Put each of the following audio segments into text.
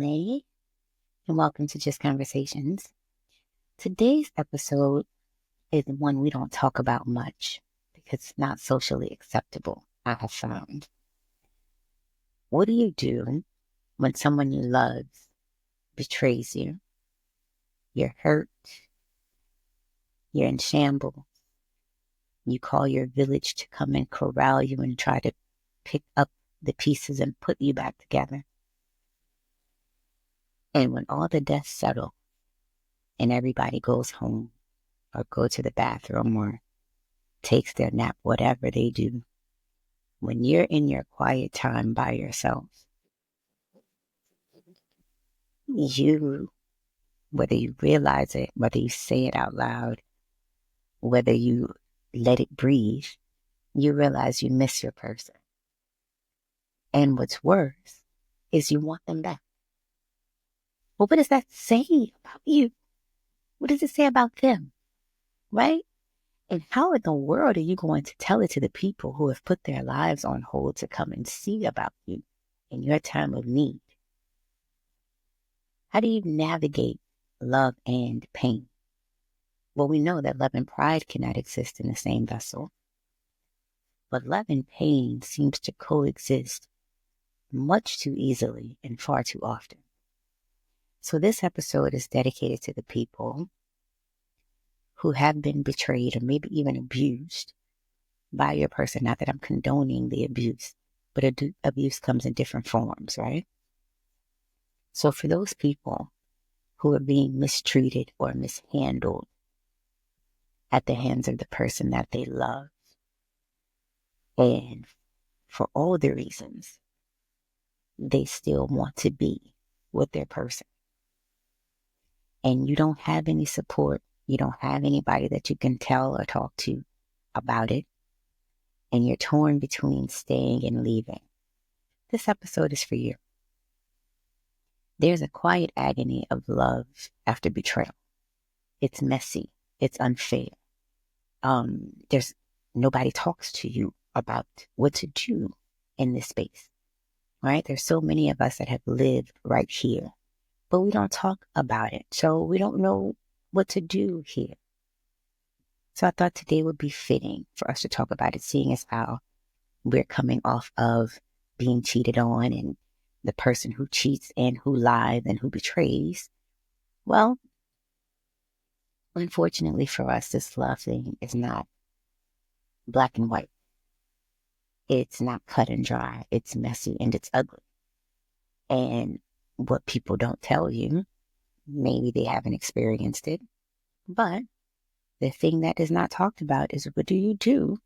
family, and welcome to Just Conversations. Today's episode is one we don't talk about much because it's not socially acceptable, I have found. What do you do when someone you love betrays you? You're hurt, you're in shambles, you call your village to come and corral you and try to pick up the pieces and put you back together. And when all the dust settles and everybody goes home or go to the bathroom or takes their nap, whatever they do, when you're in your quiet time by yourself, whether you realize it, whether you say it out loud, whether you let it breathe, you realize you miss your person. And what's worse is you want them back. Well, what does that say about you? What does it say about them? Right? And how in the world are you going to tell it to the people who have put their lives on hold to come and see about you in your time of need? How do you navigate love and pain? Well, we know that love and pride cannot exist in the same vessel. But love and pain seems to coexist much too easily and far too often. So this episode is dedicated to the people who have been betrayed or maybe even abused by your person. Not that I'm condoning the abuse, but abuse comes in different forms, right? So for those people who are being mistreated or mishandled at the hands of the person that they love, and for all the reasons, they still want to be with their person, and you don't have any support, you don't have anybody that you can tell or talk to about it, and you're torn between staying and leaving, this episode is for you. There's a quiet agony of love after betrayal. It's messy. It's unfair. There's nobody talks to you about what to do in this space, right? There's so many of us that have lived right here, but we don't talk about it. So we don't know what to do here. So I thought today would be fitting for us to talk about it, seeing as how we're coming off of being cheated on and the person who cheats and who lies and who betrays. Well, unfortunately for us, this love thing is not black and white. It's not cut and dry. It's messy and it's ugly. And what people don't tell you, maybe they haven't experienced it, but the thing that is not talked about is, what do you do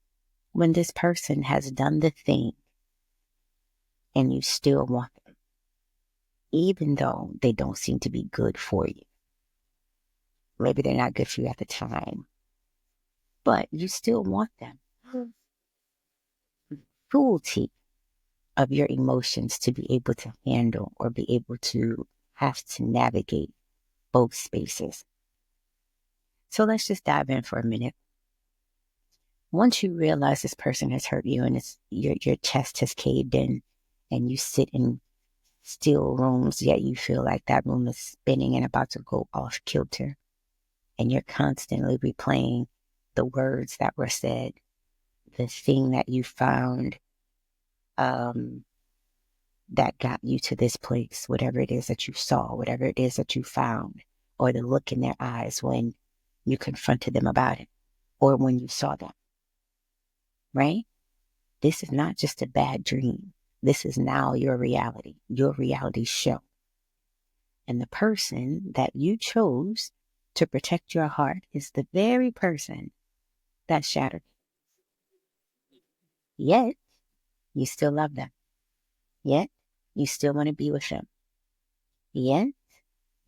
when this person has done the thing and you still want them, even though they don't seem to be good for you? Maybe they're not good for you at the time, but you still want them. Cruelty of your emotions to be able to handle or be able to have to navigate both spaces. So let's just dive in for a minute. Once you realize this person has hurt you and your chest has caved in and you sit in still rooms, yet you feel like that room is spinning and about to go off kilter, and you're constantly replaying the words that were said, the thing that you found that got you to this place, whatever it is that you saw, whatever it is that you found, or the look in their eyes when you confronted them about it, or when you saw them, right? This is not just a bad dream. This is now your reality show. And the person that you chose to protect your heart is the very person that shattered. Yet, you still love them. Yet, you still want to be with them. Yet,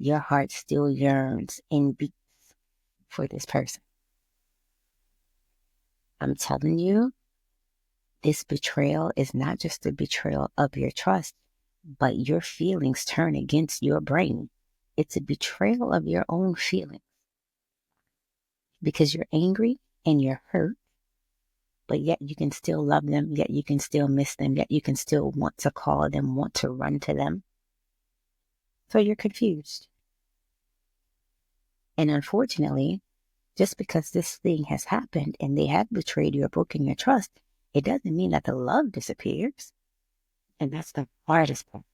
your heart still yearns and beats for this person. I'm telling you, this betrayal is not just a betrayal of your trust, but your feelings turn against your brain. It's a betrayal of your own feelings. Because you're angry and you're hurt, but yet you can still love them, yet you can still miss them, yet you can still want to call them, want to run to them. So you're confused. And unfortunately, just because this thing has happened and they have betrayed you or broken your trust, it doesn't mean that the love disappears. And that's the hardest part.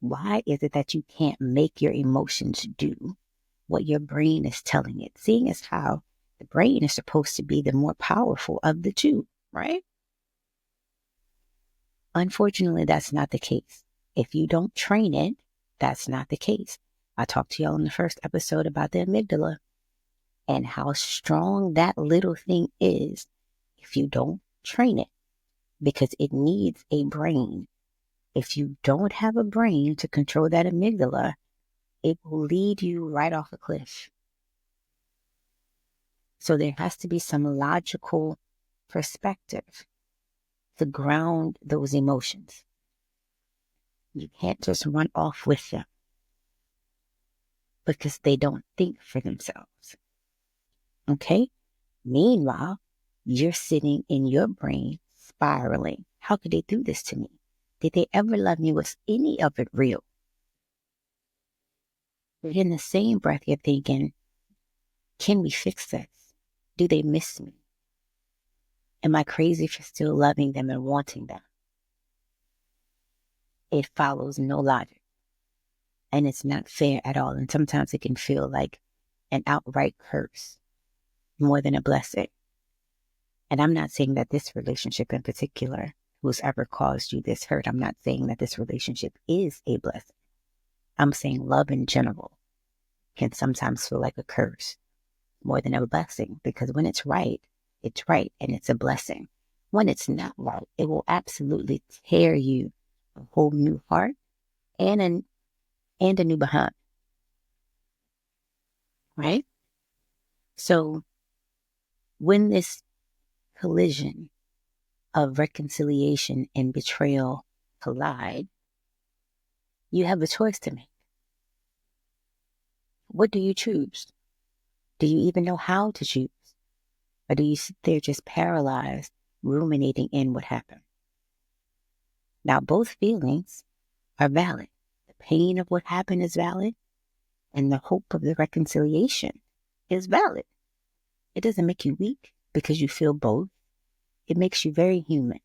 Why is it that you can't make your emotions do what your brain is telling it? Seeing as how the brain is supposed to be the more powerful of the two, right? Unfortunately, that's not the case. If you don't train it, that's not the case. I talked to y'all in the first episode about the amygdala and how strong that little thing is if you don't train it, because it needs a brain. If you don't have a brain to control that amygdala, it will lead you right off a cliff. So there has to be some logical perspective to ground those emotions. You can't just run off with them because they don't think for themselves. Okay? Meanwhile, you're sitting in your brain spiraling. How could they do this to me? Did they ever love me? Was any of it real? But in the same breath, you're thinking, can we fix this? Do they miss me? Am I crazy for still loving them and wanting them? It follows no logic. And it's not fair at all. And sometimes it can feel like an outright curse more than a blessing. And I'm not saying that this relationship in particular, who's ever caused you this hurt, I'm not saying that this relationship is a blessing. I'm saying love in general can sometimes feel like a curse more than a blessing, because when it's right and it's a blessing. When it's not right, it will absolutely tear you a whole new heart and a new behind, right? So when this collision of reconciliation and betrayal collide, you have a choice to make. What do you choose? Do you even know how to choose? Or do you sit there just paralyzed, ruminating in what happened? Now, both feelings are valid. The pain of what happened is valid, and the hope of the reconciliation is valid. It doesn't make you weak because you feel both. It makes you very human.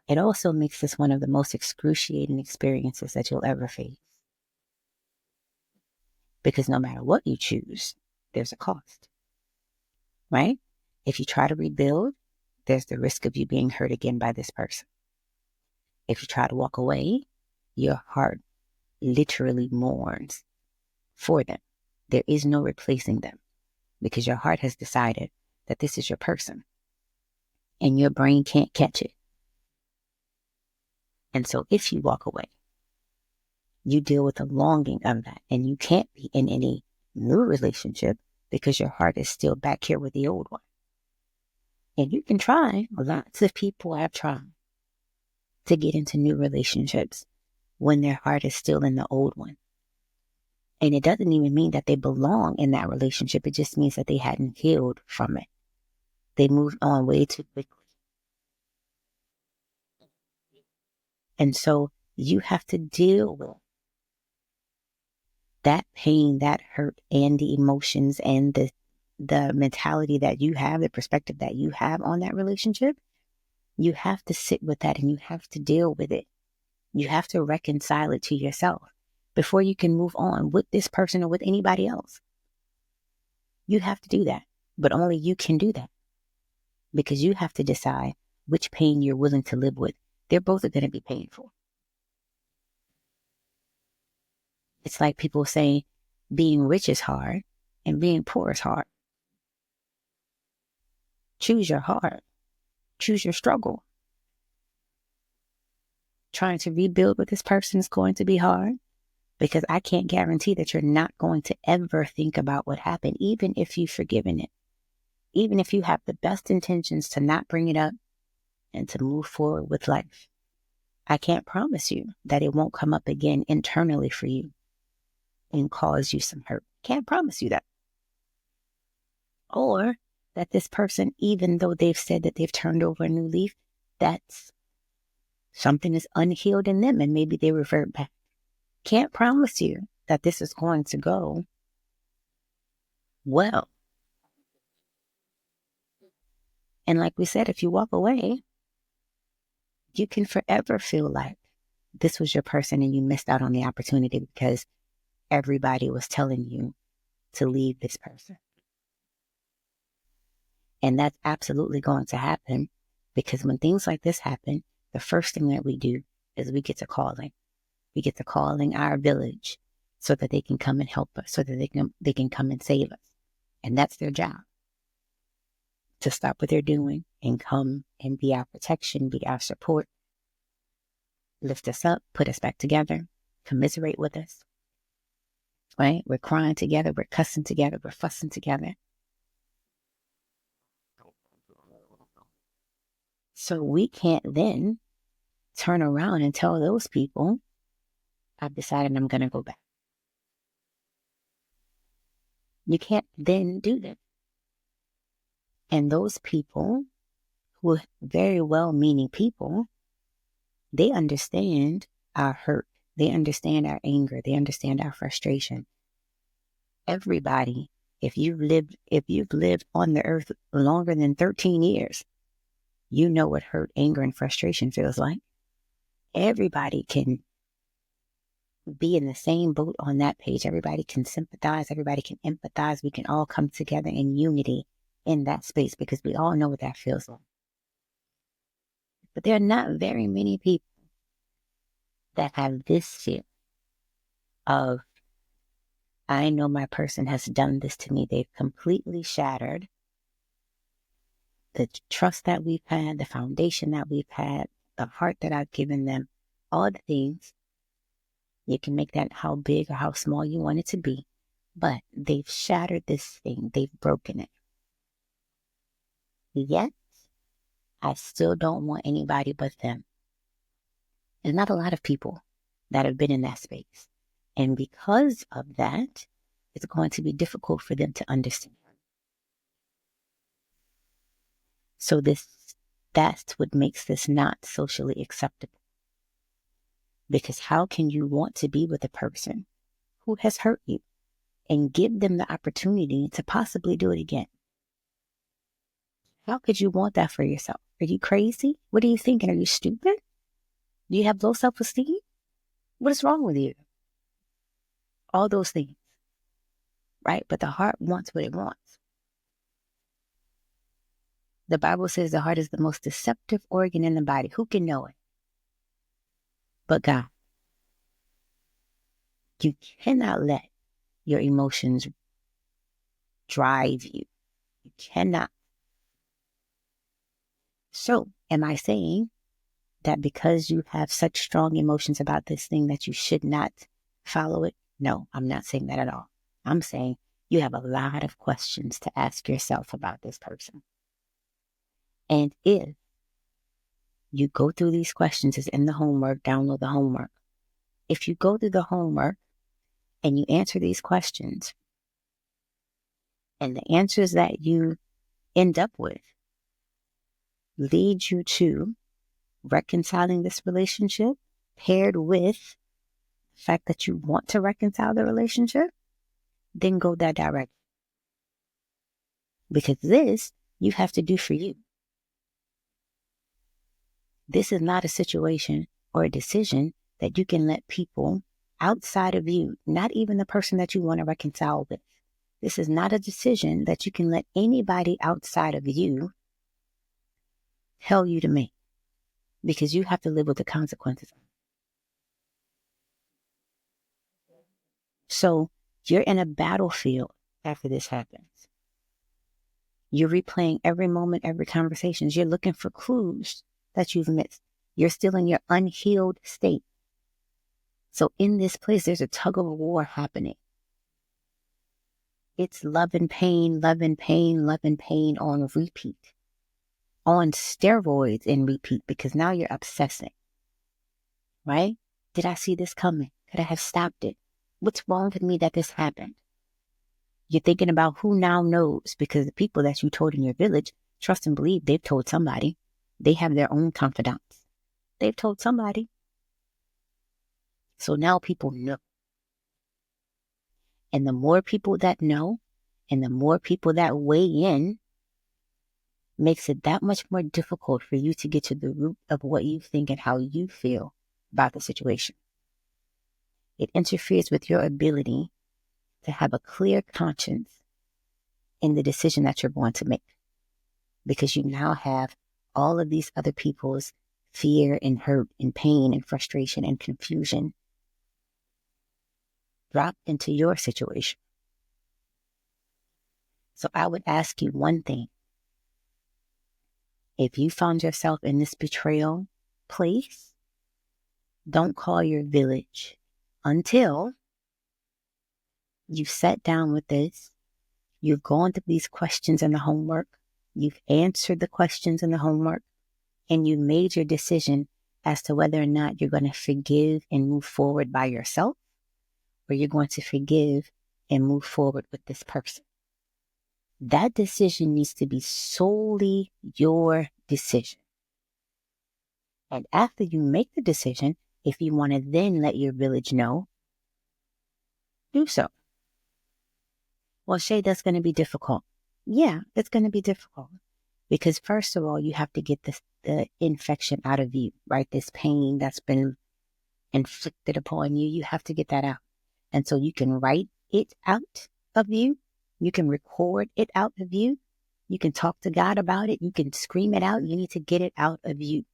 It also makes this one of the most excruciating experiences that you'll ever face. Because no matter what you choose, there's a cost, right? If you try to rebuild, there's the risk of you being hurt again by this person. If you try to walk away, your heart literally mourns for them. There is no replacing them because your heart has decided that this is your person and your brain can't catch it. And so if you walk away, you deal with the longing of that, and you can't be in any new relationship because your heart is still back here with the old one. And you can try. Lots of people have tried to get into new relationships when their heart is still in the old one. And it doesn't even mean that they belong in that relationship. It just means that they hadn't healed from it. They moved on way too quickly. And so you have to deal with that pain, that hurt, and the emotions and the mentality that you have, the perspective that you have on that relationship. You have to sit with that and you have to deal with it. You have to reconcile it to yourself before you can move on with this person or with anybody else. You have to do that, but only you can do that because you have to decide which pain you're willing to live with. They're both going to be painful. It's like people say being rich is hard and being poor is hard. Choose your heart. Choose your struggle. Trying to rebuild with this person is going to be hard because I can't guarantee that you're not going to ever think about what happened, even if you've forgiven it. Even if you have the best intentions to not bring it up and to move forward with life. I can't promise you that it won't come up again internally for you and cause you some hurt. Can't promise you that. Or that this person, even though they've said that they've turned over a new leaf, that's something is unhealed in them and maybe they revert back. Can't promise you that this is going to go well. And like we said, if you walk away, you can forever feel like this was your person and you missed out on the opportunity because everybody was telling you to leave this person. And that's absolutely going to happen, because when things like this happen, the first thing that we do is we get to calling. We get to calling our village so that they can come and help us, so that they can come and save us. And that's their job, to stop what they're doing and come and be our protection, be our support, lift us up, put us back together, commiserate with us, right? We're crying together, we're cussing together, we're fussing together. So we can't then turn around and tell those people, I've decided I'm going to go back. You can't then do that. And those people, who are very well-meaning people, they understand our hurt. They understand our anger. They understand our frustration. Everybody, if you've lived on the earth longer than 13 years, you know what hurt, anger, and frustration feels like. Everybody can be in the same boat on that page. Everybody can sympathize. Everybody can empathize. We can all come together in unity in that space, because we all know what that feels like. But there are not very many people that have this fear of, I know my person has done this to me. They've completely shattered the trust that we've had, the foundation that we've had, the heart that I've given them, all the things. You can make that how big or how small you want it to be, but they've shattered this thing. They've broken it. Yet, I still don't want anybody but them. There's not a lot of people that have been in that space. And because of that, it's going to be difficult for them to understand. So that's what makes this not socially acceptable. Because how can you want to be with a person who has hurt you and give them the opportunity to possibly do it again? How could you want that for yourself? Are you crazy? What are you thinking? Are you stupid? Do you have low self-esteem? What is wrong with you? All those things, right? But the heart wants what it wants. The Bible says the heart is the most deceptive organ in the body. Who can know it but God? You cannot let your emotions drive you. You cannot. So, am I saying that because you have such strong emotions about this thing that you should not follow it? No, I'm not saying that at all. I'm saying you have a lot of questions to ask yourself about this person. And if you go through these questions, it's in the homework, download the homework. If you go through the homework and you answer these questions, and the answers that you end up with lead you to reconciling this relationship, paired with the fact that you want to reconcile the relationship, then go that direction. Because this you have to do for you. This is not a situation or a decision that you can let people outside of you, not even the person that you want to reconcile with. This is not a decision that you can let anybody outside of you tell you to make, because you have to live with the consequences. So you're in a battlefield after this happens. You're replaying every moment, every conversation. You're looking for clues that you've missed. You're still in your unhealed state. So in this place, there's a tug of war happening. It's love and pain, love and pain, love and pain on repeat. On steroids in repeat, because now you're obsessing. Right? Did I see this coming? Could I have stopped it? What's wrong with me that this happened? You're thinking about who now knows, because the people that you told in your village, trust and believe, they've told somebody. They have their own confidants. They've told somebody. So now people know. And the more people that know and the more people that weigh in makes it that much more difficult for you to get to the root of what you think and how you feel about the situation. It interferes with your ability to have a clear conscience in the decision that you're going to make, because you now have all of these other people's fear and hurt and pain and frustration and confusion dropped into your situation. So I would ask you one thing. If you found yourself in this betrayal place, don't call your village until you've sat down with this, you've gone through these questions in the homework, you've answered the questions in the homework, and you made your decision as to whether or not you're going to forgive and move forward by yourself, or you're going to forgive and move forward with this person. That decision needs to be solely your decision. And after you make the decision, if you want to then let your village know, do so. Well, Shay, that's going to be difficult. Yeah, it's going to be difficult. Because first of all, you have to get the infection out of you, right? This pain that's been inflicted upon you, you have to get that out. And so you can write it out of you. You can record it out of you. You can talk to God about it. You can scream it out. You need to get it out of you.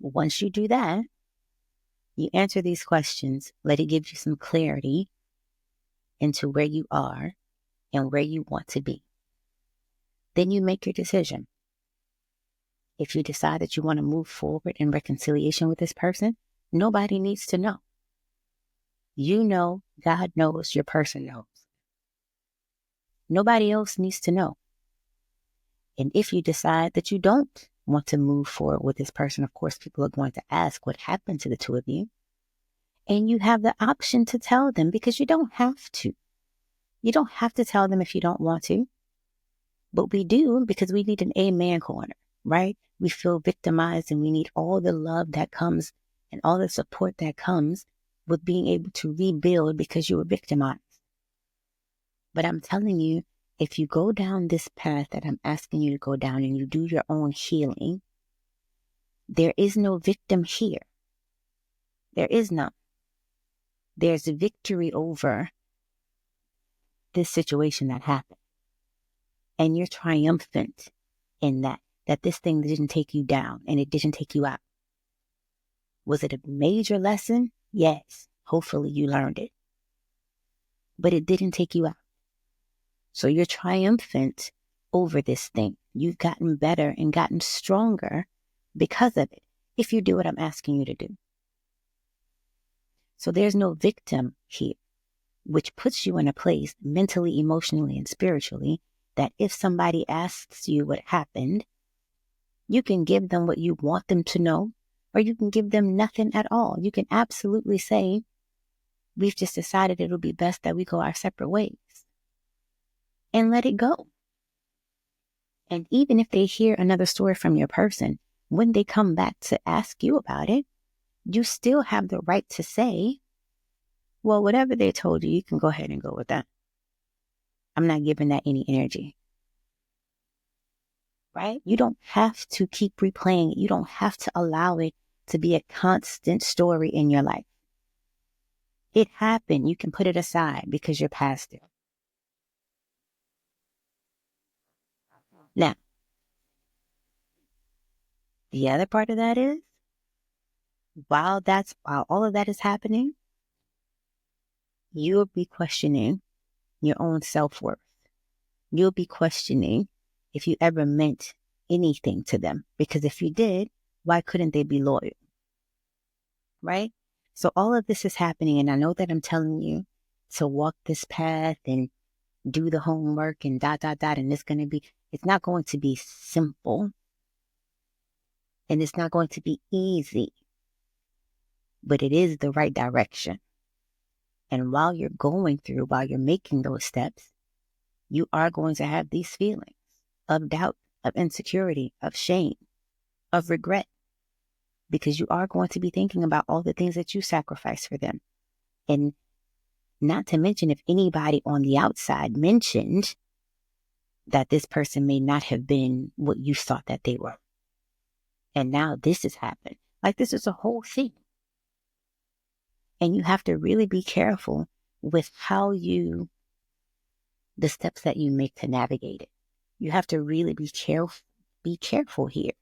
Once you do that, you answer these questions, let it give you some clarity into where you are and where you want to be. Then you make your decision. If you decide that you want to move forward in reconciliation with this person, nobody needs to know. You know, God knows, your person knows. Nobody else needs to know. And if you decide that you don't want to move forward with this person, of course, people are going to ask what happened to the two of you. And you have the option to tell them, because you don't have to. You don't have to tell them if you don't want to. But we do, because we need an amen corner, right? We feel victimized and we need all the love that comes and all the support that comes with being able to rebuild because you were victimized. But I'm telling you, if you go down this path that I'm asking you to go down and you do your own healing, there is no victim here. There is none. There's a victory over this situation that happened. And you're triumphant in that this thing didn't take you down and it didn't take you out. Was it a major lesson? Yes. Hopefully you learned it. But it didn't take you out. So you're triumphant over this thing. You've gotten better and gotten stronger because of it, if you do what I'm asking you to do. So there's no victim here, which puts you in a place mentally, emotionally, and spiritually that if somebody asks you what happened, you can give them what you want them to know, or you can give them nothing at all. You can absolutely say, we've just decided it'll be best that we go our separate ways, and let it go. And even if they hear another story from your person, when they come back to ask you about it, you still have the right to say, well, whatever they told you, you can go ahead and go with that. I'm not giving that any energy. Right? You don't have to keep replaying it. You don't have to allow it to be a constant story in your life. It happened. You can put it aside because you're past it. Now, the other part of that is, while all of that is happening, you'll be questioning your own self-worth. You'll be questioning if you ever meant anything to them. Because if you did, why couldn't they be loyal? Right? So all of this is happening, and I know that I'm telling you to walk this path and do the homework and ... and it's not going to be simple, and it's not going to be easy, but it is the right direction. And while you're making those steps, you are going to have these feelings of doubt, of insecurity, of shame, of regret. because you are going to be thinking about all the things that you sacrificed for them. And not to mention, if anybody on the outside mentioned that this person may not have been what you thought that they were. And now this has happened. Like, this is a whole thing. And you have to really be careful with the steps that you make to navigate it. You have to really be careful here,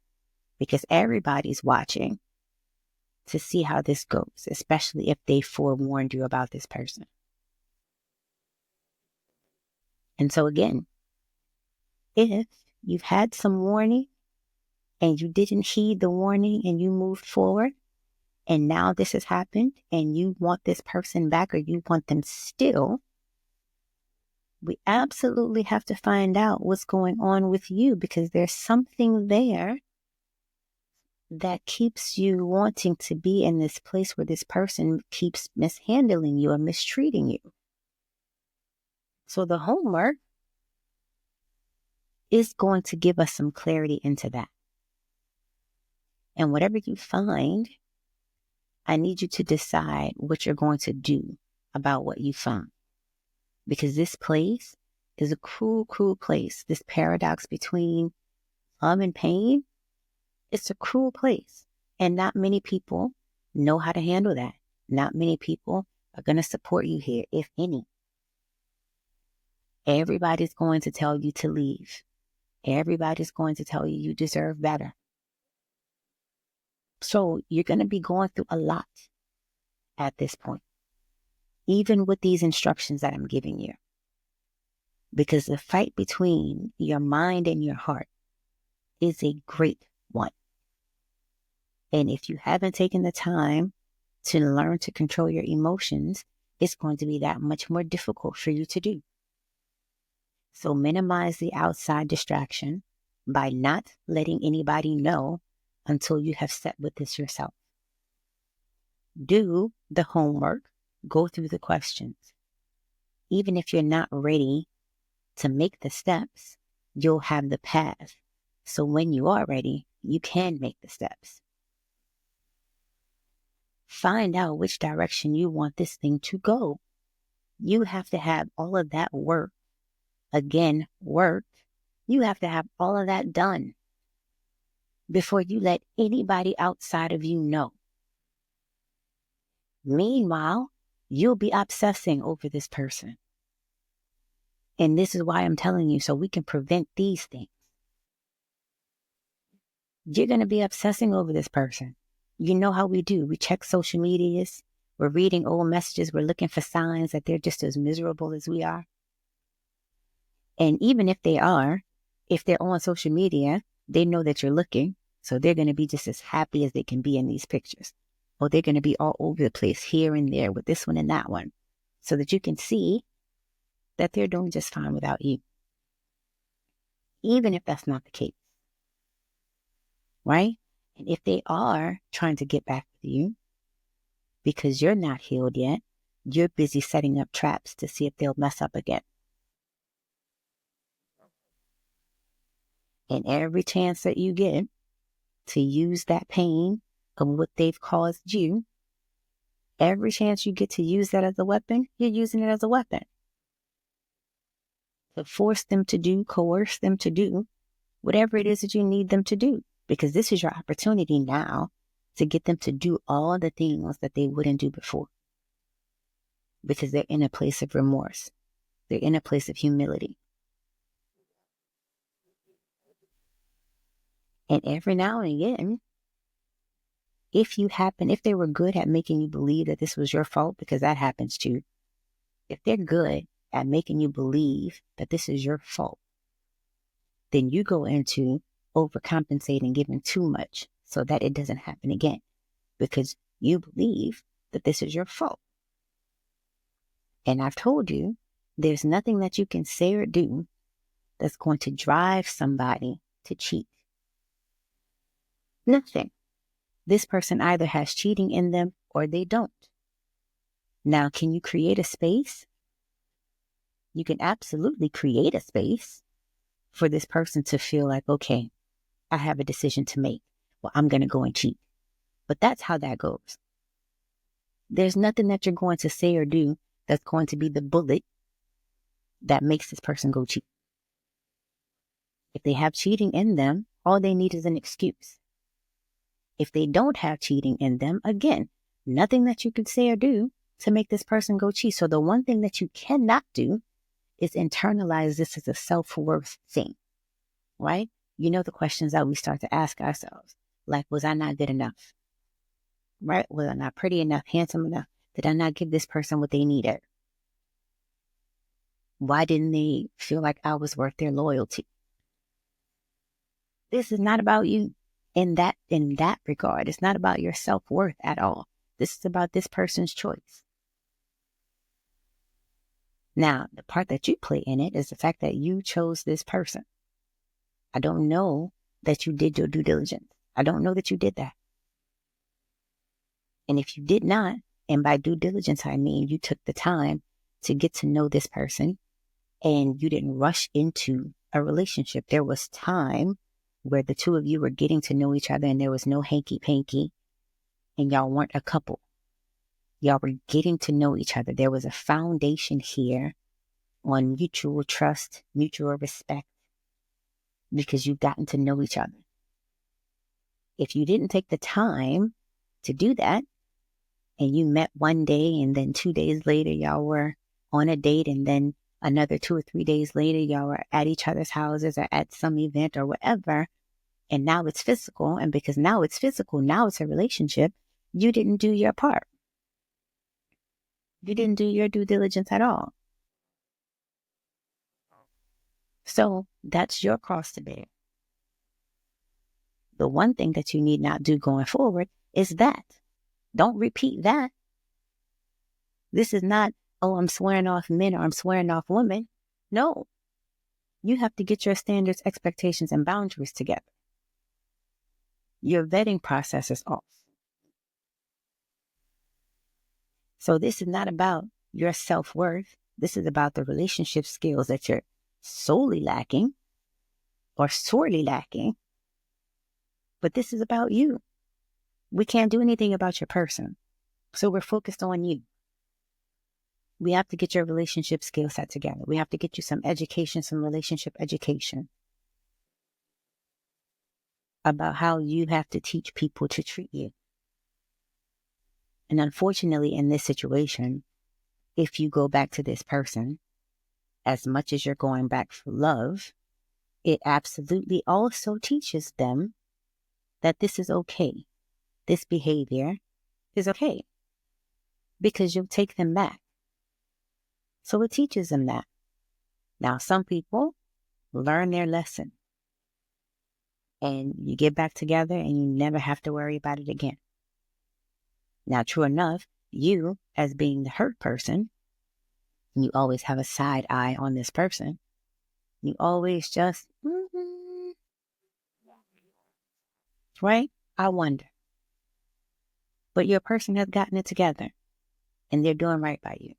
because everybody's watching to see how this goes, especially if they forewarned you about this person. And so again, if you've had some warning and you didn't heed the warning and you moved forward, and now this has happened and you want this person back, or you want them still, we absolutely have to find out what's going on with you, because there's something there that keeps you wanting to be in this place where this person keeps mishandling you or mistreating you. So the homework is going to give us some clarity into that. And whatever you find, I need you to decide what you're going to do about what you find. Because this place is a cruel, cruel place. This paradox between love and pain, it's a cruel place. And not many people know how to handle that. Not many people are going to support you here, if any. Everybody's going to tell you to leave. Everybody's going to tell you deserve better. So you're going to be going through a lot at this point, even with these instructions that I'm giving you. Because the fight between your mind and your heart is a great one. And if you haven't taken the time to learn to control your emotions, it's going to be that much more difficult for you to do. So minimize the outside distraction by not letting anybody know until you have sat with this yourself. Do the homework, go through the questions. Even if you're not ready to make the steps, you'll have the path. So when you are ready, you can make the steps. Find out which direction you want this thing to go. You have to have all of that work. Again, work. You have to have all of that done before you let anybody outside of you know. Meanwhile, you'll be obsessing over this person. And this is why I'm telling you, so we can prevent these things. You're going to be obsessing over this person. You know how we do. We check social medias. We're reading old messages. We're looking for signs that they're just as miserable as we are. And even if they are, if they're on social media, they know that you're looking. So they're going to be just as happy as they can be in these pictures. Or they're going to be all over the place, here and there, with this one and that one, so that you can see that they're doing just fine without you. Even if that's not the case. Right? And if they are trying to get back with you because you're not healed yet, you're busy setting up traps to see if they'll mess up again. And every chance that you get to use that pain of what they've caused you, every chance you get to use that as a weapon, you're using it as a weapon. To force them to do, coerce them to do whatever it is that you need them to do. Because this is your opportunity now to get them to do all the things that they wouldn't do before. Because they're in a place of remorse. They're in a place of humility. And every now and again, if they were good at making you believe that this was your fault, because that happens too. If they're good at making you believe that this is your fault, then you go into overcompensating, giving too much so that it doesn't happen again, because you believe that this is your fault. And I've told you, there's nothing that you can say or do that's going to drive somebody to cheat. Nothing. This person either has cheating in them or they don't. Now, can you create a space? You can absolutely create a space for this person to feel like, okay, I have a decision to make. Well, I'm going to go and cheat. But that's how that goes. There's nothing that you're going to say or do that's going to be the bullet that makes this person go cheat. If they have cheating in them, all they need is an excuse. If they don't have cheating in them, again, nothing that you could say or do to make this person go cheat. So the one thing that you cannot do is internalize this as a self-worth thing, right? You know, the questions that we start to ask ourselves, like, was I not good enough? Right? Was I not pretty enough, handsome enough? Did I not give this person what they needed? Why didn't they feel like I was worth their loyalty? This is not about you in that regard. It's not about your self-worth at all. This is about this person's choice. Now, the part that you play in it is the fact that you chose this person. I don't know that you did your due diligence. I don't know that you did that. And if you did not, and by due diligence, I mean you took the time to get to know this person and you didn't rush into a relationship. There was time where the two of you were getting to know each other and there was no hanky-panky and y'all weren't a couple. Y'all were getting to know each other. There was a foundation here on mutual trust, mutual respect, because you've gotten to know each other. If you didn't take the time to do that, and you met one day and then 2 days later y'all were on a date, and then another 2 or 3 days later y'all were at each other's houses or at some event or whatever, and now it's physical, and because now it's physical, now it's a relationship, you didn't do your part. You didn't do your due diligence at all. So that's your cross to bear. The one thing that you need not do going forward is that. Don't repeat that. This is not, oh, I'm swearing off men or I'm swearing off women. No. You have to get your standards, expectations, and boundaries together. Your vetting process is off. So this is not about your self-worth. This is about the relationship skills that you're solely lacking or sorely lacking. But this is about you. We can't do anything about your person. So we're focused on you. We have to get your relationship skill set together. We have to get you some education, some relationship education about how you have to teach people to treat you. And unfortunately, in this situation, if you go back to this person, as much as you're going back for love, it absolutely also teaches them that this is okay. This behavior is okay because you'll take them back. So it teaches them that. Now, some people learn their lesson and you get back together and you never have to worry about it again. Now, true enough, you, as being the hurt person, you always have a side eye on this person. You always just, right? I wonder. But your person has gotten it together and they're doing right by you.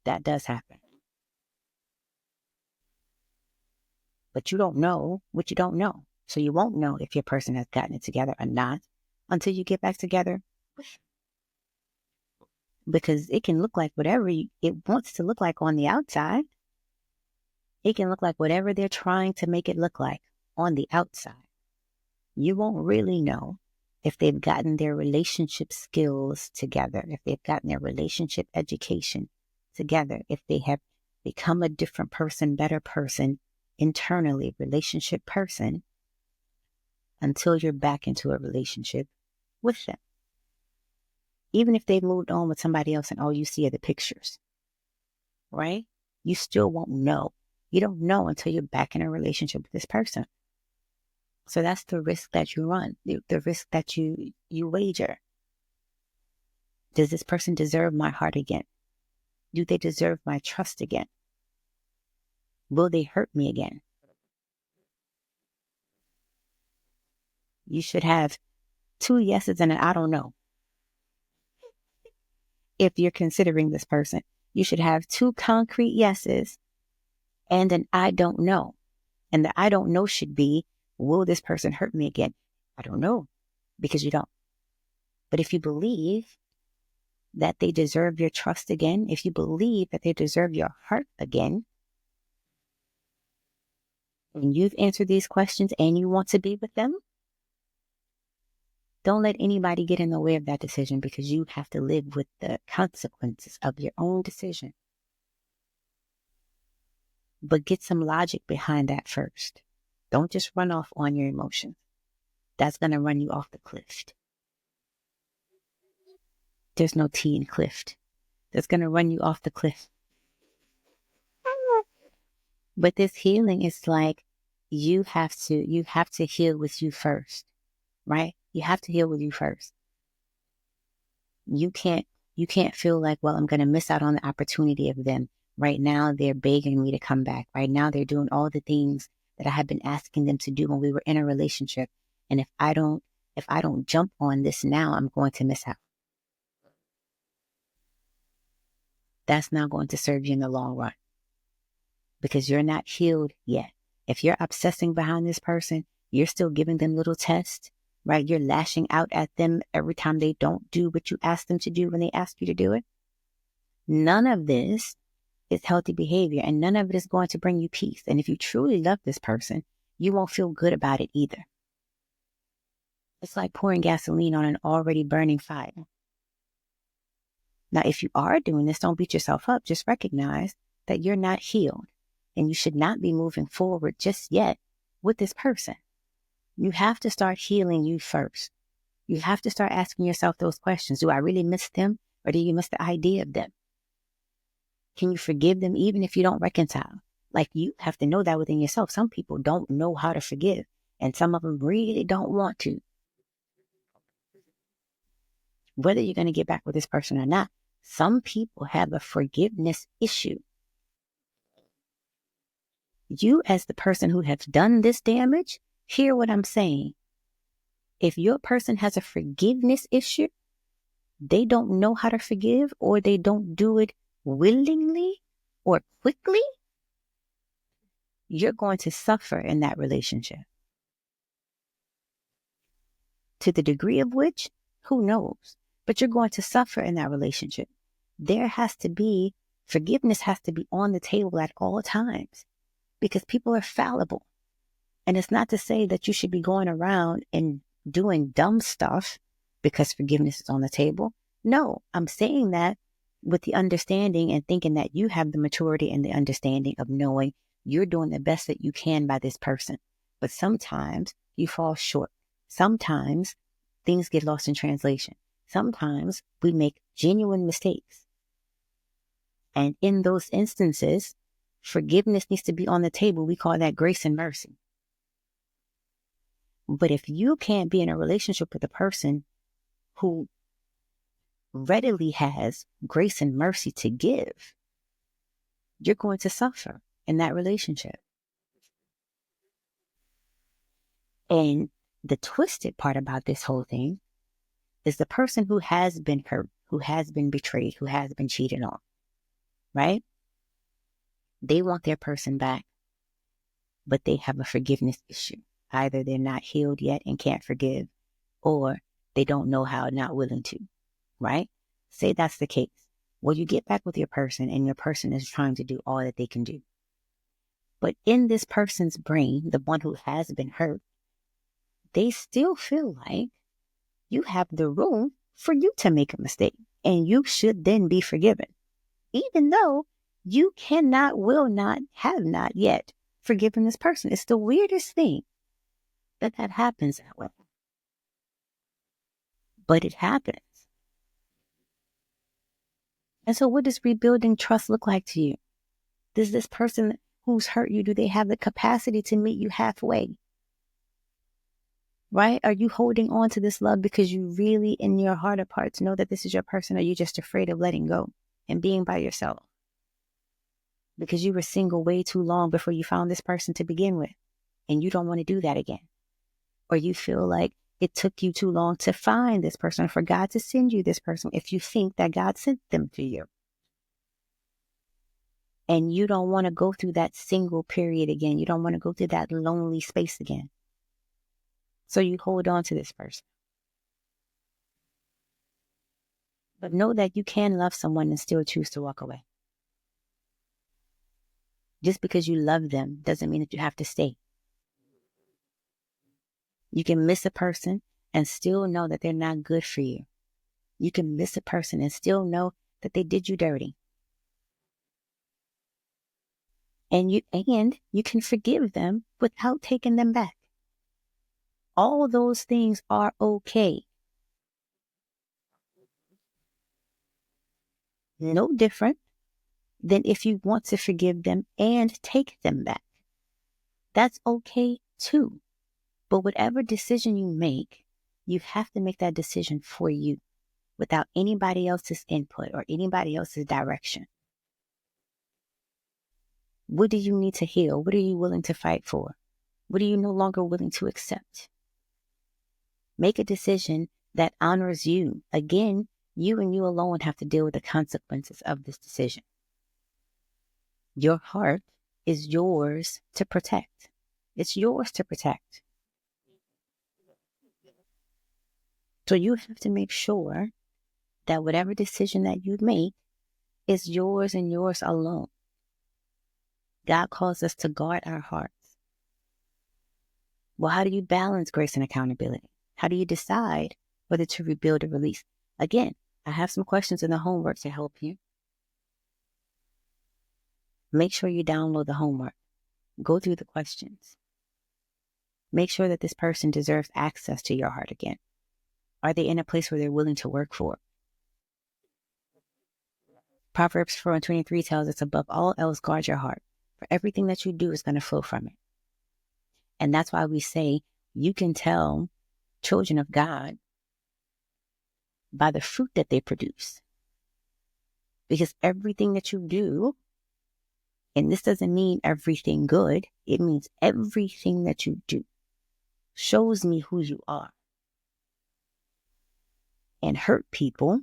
That does happen. But you don't know what you don't know. So you won't know if your person has gotten it together or not until you get back together. Because it can look like whatever it wants to look like on the outside. It can look like whatever they're trying to make it look like on the outside. You won't really know if they've gotten their relationship skills together, if they've gotten their relationship education together, if they have become a different person, better person, internally, relationship person, until you're back into a relationship with them. Even if they've moved on with somebody else and all you see are the pictures, right? You still won't know. You don't know until you're back in a relationship with this person. So that's the risk that you run, the risk that you wager. Does this person deserve my heart again? Do they deserve my trust again? Will they hurt me again? You should have 2 yeses and an I don't know. If you're considering this person, you should have 2 concrete yeses and an I don't know. And the I don't know should be, will this person hurt me again? I don't know, because you don't. But if you believe that they deserve your trust again, if you believe that they deserve your heart again, and you've answered these questions and you want to be with them, don't let anybody get in the way of that decision, because you have to live with the consequences of your own decision. But get some logic behind that first. Don't just run off on your emotions. That's going to run you off the cliff. There's no T in cliff. That's going to run you off the cliff. But this healing is like, you have to heal with you first, right? You have to heal with you first. You can't feel like, well, I'm going to miss out on the opportunity of them. Right now, they're begging me to come back. Right now, they're doing all the things that I have been asking them to do when we were in a relationship. And if I don't jump on this now, I'm going to miss out. That's not going to serve you in the long run, because you're not healed yet. If you're obsessing behind this person, you're still giving them little tests, right? You're lashing out at them every time they don't do what you ask them to do when they ask you to do it. None of this is healthy behavior, and none of it is going to bring you peace. And if you truly love this person, you won't feel good about it either. It's like pouring gasoline on an already burning fire. Now, if you are doing this, don't beat yourself up. Just recognize that you're not healed, and you should not be moving forward just yet with this person. You have to start healing you first. You have to start asking yourself those questions. Do I really miss them, or do you miss the idea of them? Can you forgive them even if you don't reconcile? Like, you have to know that within yourself. Some people don't know how to forgive, and some of them really don't want to. Whether you're going to get back with this person or not, some people have a forgiveness issue. You, as the person who has done this damage, hear what I'm saying. If your person has a forgiveness issue, they don't know how to forgive, or they don't do it willingly or quickly, you're going to suffer in that relationship. To the degree of which, who knows? But you're going to suffer in that relationship. Forgiveness has to be on the table at all times, because people are fallible. And it's not to say that you should be going around and doing dumb stuff because forgiveness is on the table. No, I'm saying that with the understanding and thinking that you have the maturity and the understanding of knowing you're doing the best that you can by this person. But sometimes you fall short. Sometimes things get lost in translation. Sometimes we make genuine mistakes. And in those instances, forgiveness needs to be on the table. We call that grace and mercy. But if you can't be in a relationship with a person who readily has grace and mercy to give, you're going to suffer in that relationship. And the twisted part about this whole thing is the person who has been hurt, who has been betrayed, who has been cheated on, right? They want their person back, but they have a forgiveness issue. Either they're not healed yet and can't forgive, or they don't know how, not willing to, right? Say that's the case. Well, you get back with your person, and your person is trying to do all that they can do. But in this person's brain, the one who has been hurt, they still feel like you have the room for you to make a mistake, and you should then be forgiven, even though you cannot, will not, have not yet forgiven this person. It's the weirdest thing that happens that way. But it happens. And so what does rebuilding trust look like to you? Does this person who's hurt you, do they have the capacity to meet you halfway? Right? Are you holding on to this love because you really, in your heart of hearts, know that this is your person? Or are you just afraid of letting go and being by yourself? Because you were single way too long before you found this person to begin with, and you don't want to do that again. Or you feel like it took you too long to find this person, or for God to send you this person, if you think that God sent them to you. And you don't want to go through that single period again. You don't want to go through that lonely space again. So you hold on to this person. But know that you can love someone and still choose to walk away. Just because you love them doesn't mean that you have to stay. You can miss a person and still know that they're not good for you. You can miss a person and still know that they did you dirty. And you can forgive them without taking them back. All those things are okay. No different than if you want to forgive them and take them back. That's okay too. But whatever decision you make, you have to make that decision for you without anybody else's input or anybody else's direction. What do you need to heal? What are you willing to fight for? What are you no longer willing to accept? Make a decision that honors you. Again, you and you alone have to deal with the consequences of this decision. Your heart is yours to protect. It's yours to protect. So you have to make sure that whatever decision that you make is yours and yours alone. God calls us to guard our hearts. Well, how do you balance grace and accountability? How do you decide whether to rebuild or release? Again, I have some questions in the homework to help you. Make sure you download the homework. Go through the questions. Make sure that this person deserves access to your heart again. Are they in a place where they're willing to work for? Proverbs 4:23 tells us, above all else, guard your heart. For everything that you do is going to flow from it. And that's why we say you can tell children of God by the fruit that they produce. Because everything that you do, and this doesn't mean everything good, it means everything that you do shows me who you are. And hurt people,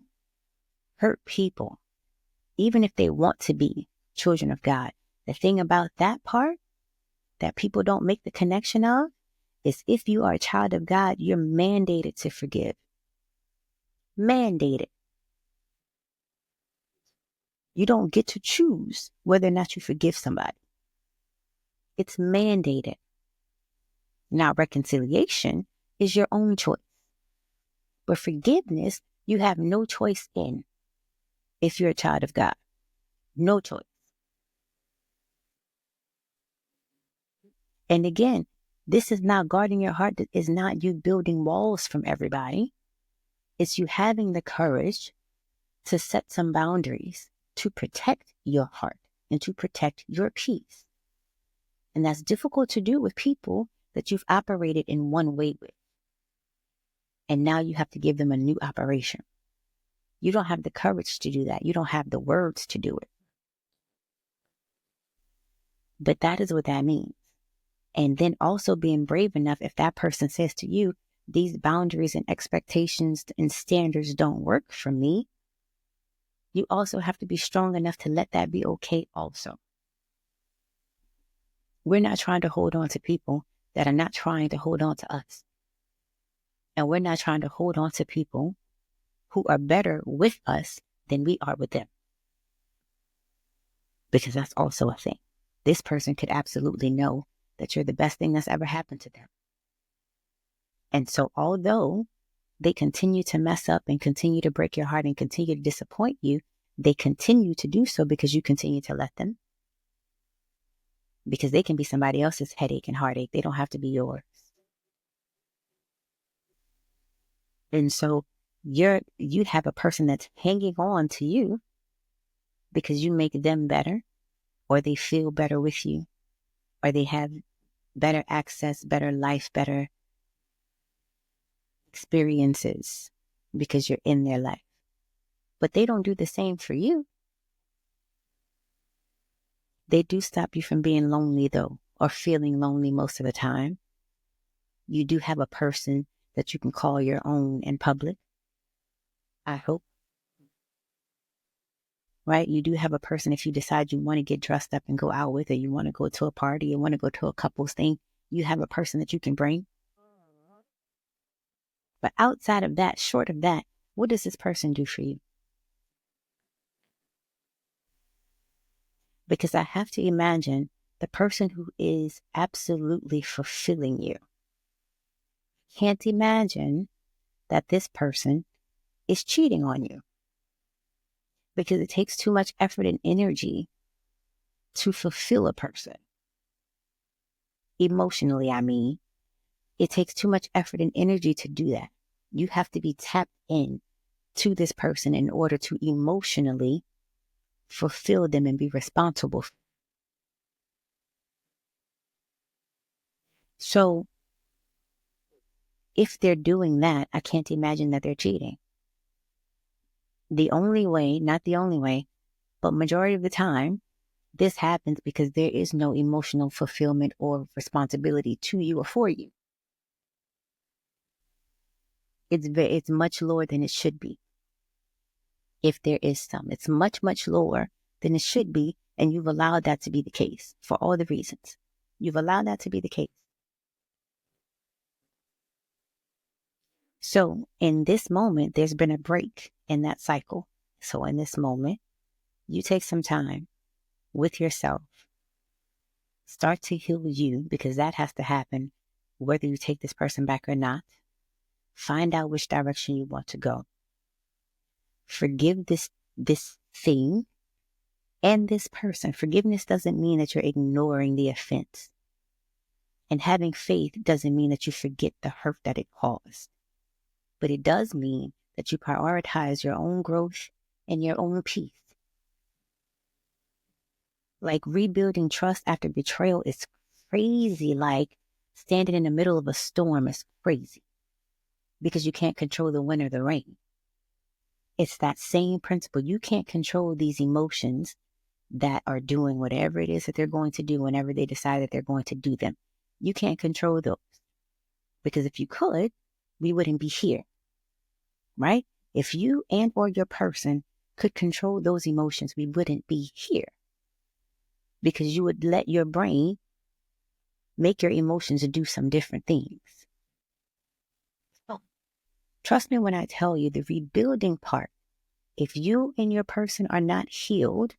even if they want to be children of God, the thing about that part that people don't make the connection of is if you are a child of God, you're mandated to forgive. Mandated. You don't get to choose whether or not you forgive somebody. It's mandated. Now, reconciliation is your own choice. But forgiveness, you have no choice in if you're a child of God. No choice. And again, this is not guarding your heart. This is not you building walls from everybody. It's you having the courage to set some boundaries to protect your heart and to protect your peace. And that's difficult to do with people that you've operated in one way with. And now you have to give them a new operation. You don't have the courage to do that. You don't have the words to do it. But that is what that means. And then also being brave enough, if that person says to you, these boundaries and expectations and standards don't work for me, you also have to be strong enough to let that be okay also. We're not trying to hold on to people that are not trying to hold on to us. And we're not trying to hold on to people who are better with us than we are with them. Because that's also a thing. This person could absolutely know that you're the best thing that's ever happened to them. And so although they continue to mess up and continue to break your heart and continue to disappoint you, they continue to do so because you continue to let them. Because they can be somebody else's headache and heartache. They don't have to be yours. And so you'd have a person that's hanging on to you because you make them better, or they feel better with you, or they have better access, better life, better experiences because you're in their life. But they don't do the same for you. They do stop you from being lonely though, or feeling lonely most of the time. You do have a person that you can call your own in public, I hope. Right? You do have a person, if you decide you want to get dressed up and go out with, or you want to go to a party, you want to go to a couples thing, you have a person that you can bring. But outside of that, short of that, what does this person do for you? Because I have to imagine the person who is absolutely fulfilling you. Can't imagine that this person is cheating on you, because it takes too much effort and energy to fulfill a person. Emotionally, I mean, it takes too much effort and energy to do that. You have to be tapped in to this person in order to emotionally fulfill them and be responsible. So if they're doing that, I can't imagine that they're cheating. The only way, not the only way, but majority of the time, this happens because there is no emotional fulfillment or responsibility to you or for you. It's much lower than it should be. If there is some, it's much, much lower than it should be. And you've allowed that to be the case for all the reasons. You've allowed that to be the case. So in this moment, there's been a break in that cycle. So in this moment, you take some time with yourself, start to heal you, because that has to happen whether you take this person back or not. Find out which direction you want to go. Forgive this thing and this person. Forgiveness doesn't mean that you're ignoring the offense. And having faith doesn't mean that you forget the hurt that it caused. But it does mean that you prioritize your own growth and your own peace. Like, rebuilding trust after betrayal is crazy. Like, standing in the middle of a storm is crazy because you can't control the wind or the rain. It's that same principle. You can't control these emotions that are doing whatever it is that they're going to do whenever they decide that they're going to do them. You can't control those, because if you could, we wouldn't be here, right? If you and or your person could control those emotions, we wouldn't be here, because you would let your brain make your emotions do some different things. So, trust me when I tell you, the rebuilding part, if you and your person are not healed,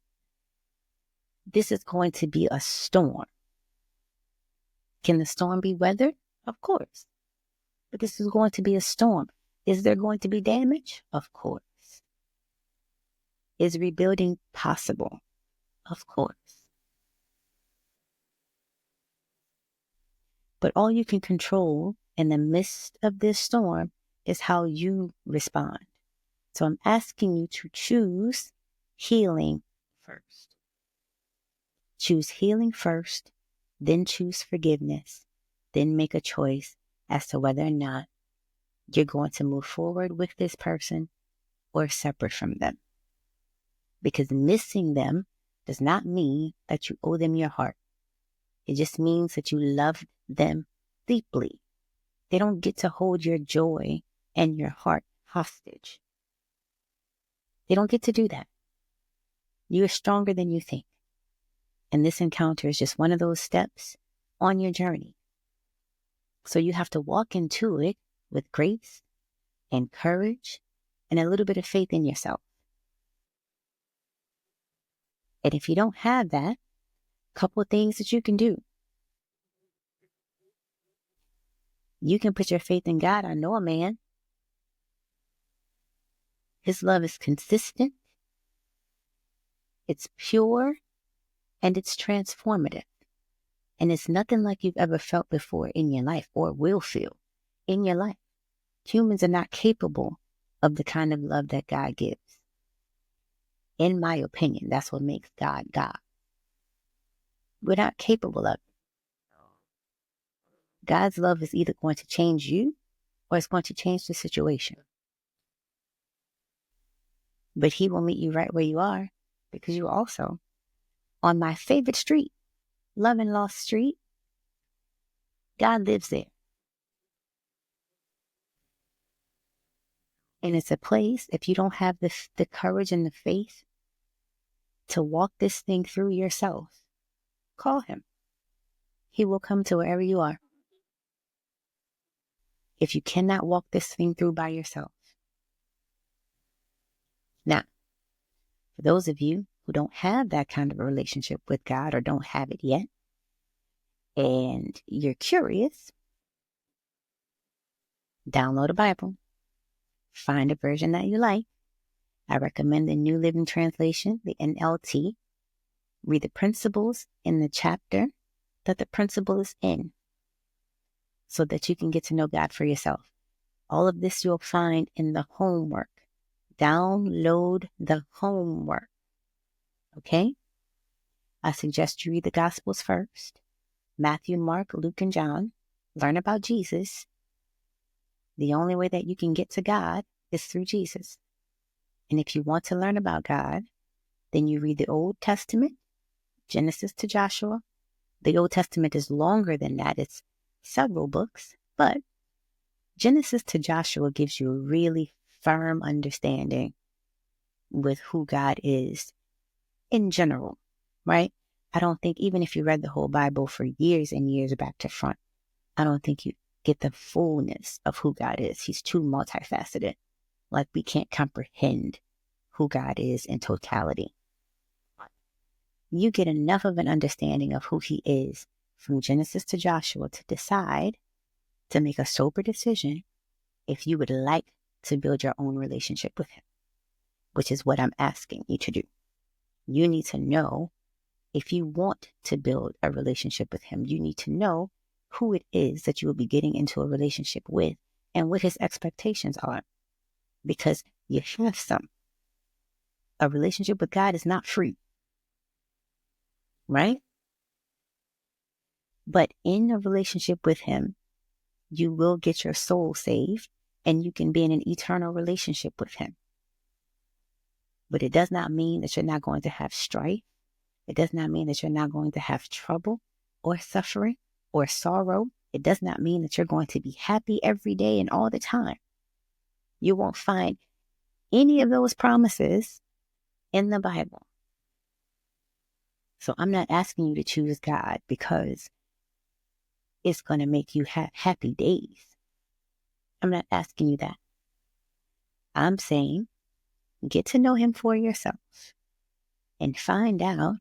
this is going to be a storm. Can the storm be weathered? Of course. But this is going to be a storm. Is there going to be damage? Of course. Is rebuilding possible? Of course. But all you can control in the midst of this storm is how you respond. So I'm asking you to choose healing first. Choose healing first, then choose forgiveness, then make a choice as to whether or not you're going to move forward with this person or separate from them. Because missing them does not mean that you owe them your heart. It just means that you love them deeply. They don't get to hold your joy and your heart hostage. They don't get to do that. You are stronger than you think. And this encounter is just one of those steps on your journey. So you have to walk into it with grace and courage and a little bit of faith in yourself. And if you don't have that, a couple of things that you can do. You can put your faith in God. I know a man. His love is consistent, it's pure, and it's transformative. And it's nothing like you've ever felt before in your life or will feel in your life. Humans are not capable of the kind of love that God gives. In my opinion, that's what makes God God. We're not capable of it. God's love is either going to change you or it's going to change the situation. But he will meet you right where you are, because you're also on my favorite street, Love and Lost Street. God lives there. And it's a place, if you don't have the courage and the faith to walk this thing through yourself, call him. He will come to wherever you are. If you cannot walk this thing through by yourself. Now, for those of you who don't have that kind of a relationship with God or don't have it yet, and you're curious, download a Bible, find a version that you like. I recommend the New Living Translation, the NLT. Read the principles in the chapter that the principle is in so that you can get to know God for yourself. All of this you'll find in the homework. Download the homework. Okay? I suggest you read the Gospels first. Matthew, Mark, Luke, and John. Learn about Jesus. The only way that you can get to God is through Jesus. And if you want to learn about God, then you read the Old Testament, Genesis to Joshua. The Old Testament is longer than that. It's several books, but Genesis to Joshua gives you a really firm understanding with who God is in general, right? I don't think even if you read the whole Bible for years and years back to front, I don't think you get the fullness of who God is. He's too multifaceted. Like we can't comprehend who God is in totality. You get enough of an understanding of who he is from Genesis to Joshua to decide to make a sober decision if you would like to build your own relationship with him, which is what I'm asking you to do. You need to know if you want to build a relationship with him. You need to know who it is that you will be getting into a relationship with and what his expectations are, because you have some. A relationship with God is not free, right? But in a relationship with him, you will get your soul saved and you can be in an eternal relationship with him. But it does not mean that you're not going to have strife. It does not mean that you're not going to have trouble or suffering or sorrow. It does not mean that you're going to be happy every day and all the time. You won't find any of those promises in the Bible. So I'm not asking you to choose God because it's going to make you have happy days. I'm not asking you that. I'm saying get to know him for yourself and find out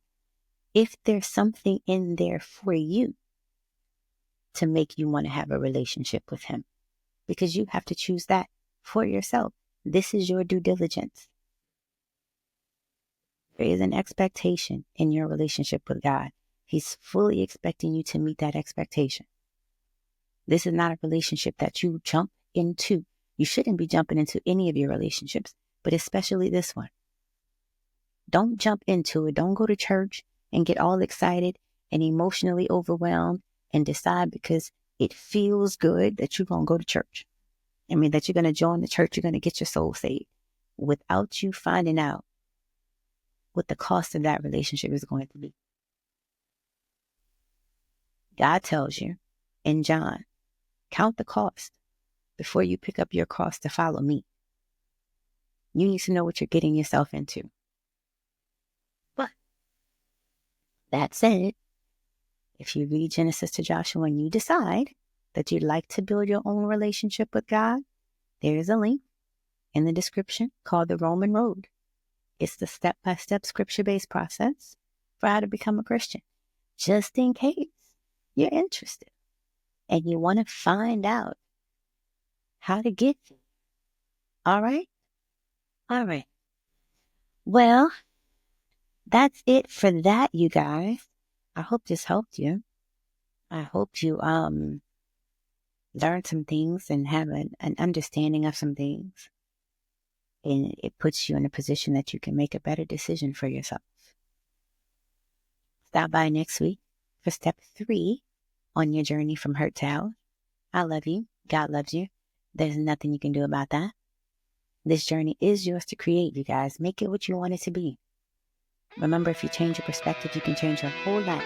if there's something in there for you to make you want to have a relationship with him, because you have to choose that for yourself. This is your due diligence. There is an expectation in your relationship with God. He's fully expecting you to meet that expectation. This is not a relationship that you jump into. You shouldn't be jumping into any of your relationships, but especially this one. Don't jump into it. Don't go to church and get all excited and emotionally overwhelmed and decide because it feels good that you're going to go to church. I mean, that you're going to join the church, you're going to get your soul saved without you finding out what the cost of that relationship is going to be. God tells you in John, count the cost before you pick up your cross to follow me. You need to know what you're getting yourself into. But that said, if you read Genesis to Joshua and you decide that you'd like to build your own relationship with God, there is a link in the description called the Roman Road. It's the step-by-step scripture-based process for how to become a Christian. Just in case you're interested and you want to find out how to get there. All right? All right. Well, that's it for that, you guys. I hope this helped you. I hope you learn some things and have an understanding of some things. And it puts you in a position that you can make a better decision for yourself. Stop by next week for step 3 on your journey from hurt to health. I love you. God loves you. There's nothing you can do about that. This journey is yours to create, you guys. Make it what you want it to be. Remember, if you change your perspective, you can change your whole life.